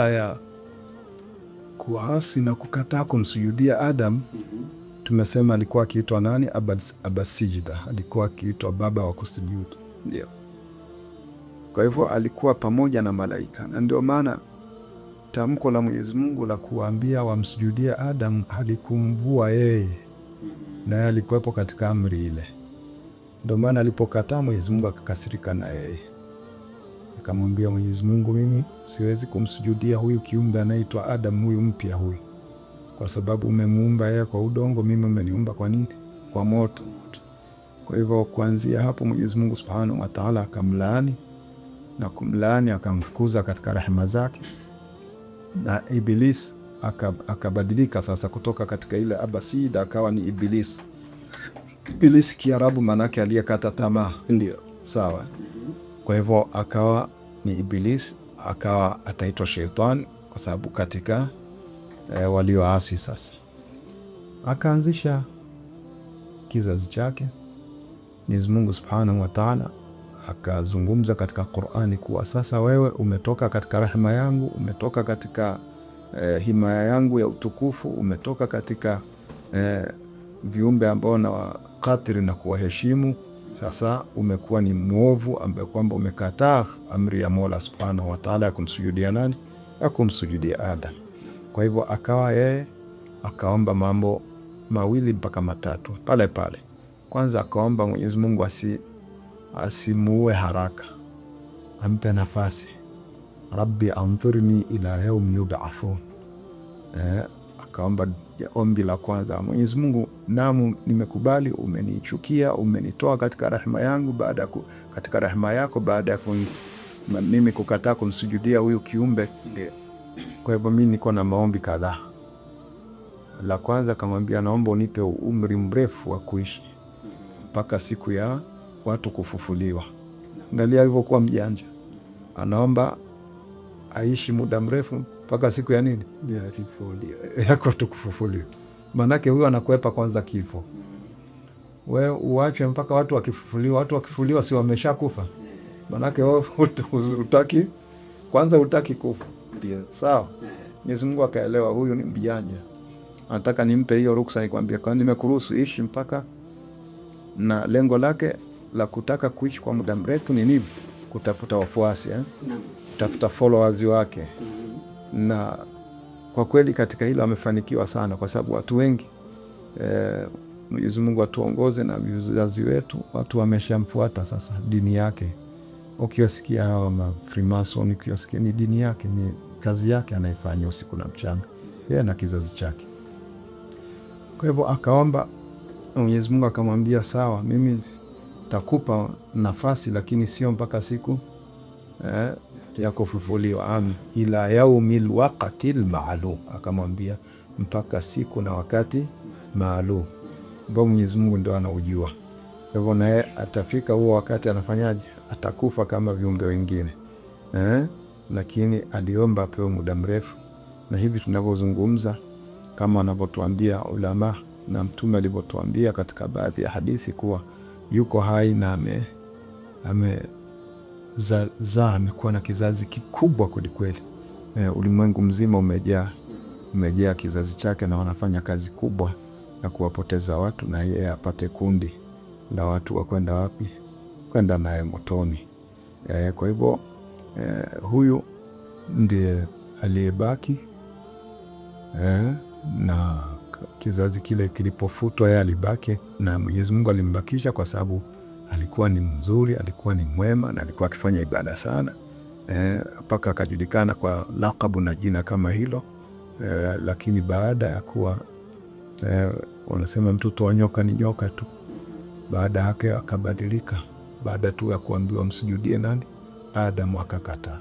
ya kuasi na kukataa kumsujudia Adam, tumesema alikuwa akiitwa nani? Abasijida, alikuwa akiitwa baba wa kusujudu. Ndio. Kwa hivyo alikuwa pamoja na malaika, na ndio maana tamko la Mwenyezi Mungu la kuambia wamsujudie Adam halikumvua yeye, na yeye alikuwepo katika amri ile. Ndio maana alipokataa Mwenyezi Mungu akakasirika na yeye, akamwambia Mwenyezi Mungu, mimi siwezi kumsujudia huyu kiumbe anaitwa Adam, huyu mpya huyu, kwa sababu umemuumba yeye kwa udongo, mimi umeniumba kwa nini? Kwa moto. Kwa hivyo kuanzia hapo Mwenyezi Mungu Subhanahu wa Ta'ala akamlaani, na kumlaani akamfukuza katika rehema zake, na Iblis akabadilika sasa kutoka katika ile abasida akawa ni Iblis. Iblis Kiarabu manake aliyekata tamaa. Ndio. Sawa. Kwa hivyo akawa ni Iblis, akawa ataitwa Sheitan kwa sababu katika walioasi. Sasa akaanzisha kizazi chake. Mwenyezi Mungu Subhanahu wa Ta'ala akazungumza katika Qur'ani kuwa sasa wewe umetoka katika rehema yangu, umetoka katika himaya yangu ya utukufu, umetoka katika viumbe ambao na wakatiri na kuwaheshimu. Sasa umekuwa ni mwovu ambaye kwamba umekataa amri ya Mola Subhanahu wa Ta'ala ya kumsujudia nani? Ya kumsujudia Adam. Kwa hivyo akawa yeye akaomba mambo mawili mpaka matatu pale pale. Kwanza akaomba Mwenyezi Mungu asimuue haraka, ampe nafasi. Rabbi anzurni ila yaumi yub'athun. Akaomba ombi la kwanza, Mwenyezi Mungu, namu nimekubali, umenichukia, umenitoa katika rehema yangu katika rehema yako baada ya mimi kukataa kumsujudia huyu kiumbe. Kwa hivyo mimi niko na maombi kadhaa. La kwanza akamwambia, naomba unipe umri mrefu wa kuishi mpaka siku ya watu kufufuliwa. Angalia alivyokuwa mjanja, anaomba aishi muda mrefu mpaka siku ya nini? Ya watu kufufuliwa. Manake huyo anakwepa kwanza kifo. Wewe uache mpaka watu wakifufuliwa. Watu wakifufuliwa si wameshakufa? Manake wewe utaki kufa. Sawa. Mwenyezi Mungu akaelewa huyu ni mjanja, anataka nimpe hiyo ruksa, nikwambia kwa nimekuruhusu ishi mpaka, na lengo lake la kutaka kuishi kwa muda mrefu ni nini? Kutafuta wafuasi, kutafuta followers wake. Na kwa kweli katika hilo amefanikiwa sana, kwa sababu watu wengi Mwenyezi Mungu atuongoze na vizazi wetu, watu wameshamfuata sasa dini yake. Ukiwasikia hao ma Freemason, ukiwasikia ni dini yake, ni kazi yake anaifanya usiku na mchana, yeye na kizazi chake. Kwa hivyo akaomba, Mwenyezi Mungu akamwambia sawa, mimi takupa nafasi lakini sio mpaka siku ya kufufuliwa, ila yaumil waqtil ma'lum. Akamwambia mpaka siku na wakati maalum ambao Mwenyezi Mungu ndio anaujua. Kwa hivyo naye atafika huo wakati, anafanyaje? Atakufa kama viumbe wengine, lakini aliomba apewe muda mrefu. Na hivi tunavyozungumza, kama wanavyotuambia ulama na Mtume alivyotuambia katika baadhi ya hadithi kuwa yuko hai na amekuwa na kizazi kikubwa kwelikweli. Ulimwengu mzima umejaa kizazi chake, na wanafanya kazi kubwa ya kuwapoteza watu, na yeye apate kundi la watu wa kwenda wapi? Kwenda naye motoni. Kwa hivyo huyu ndiye aliyebaki, na kizazi kile kilipofutwa yeye alibaki, na Mwenyezi Mungu alimbakisha kwa sababu alikuwa ni mzuri, alikuwa ni mwema, na alikuwa akifanya ibada sana, mpaka akajulikana kwa lakabu na jina kama hilo. Lakini baada ya kuwa wanasema mtoto wa nyoka ni nyoka tu, baada yake akabadilika, baada tu ya kuambiwa msujudie nani? Adam, akakataa.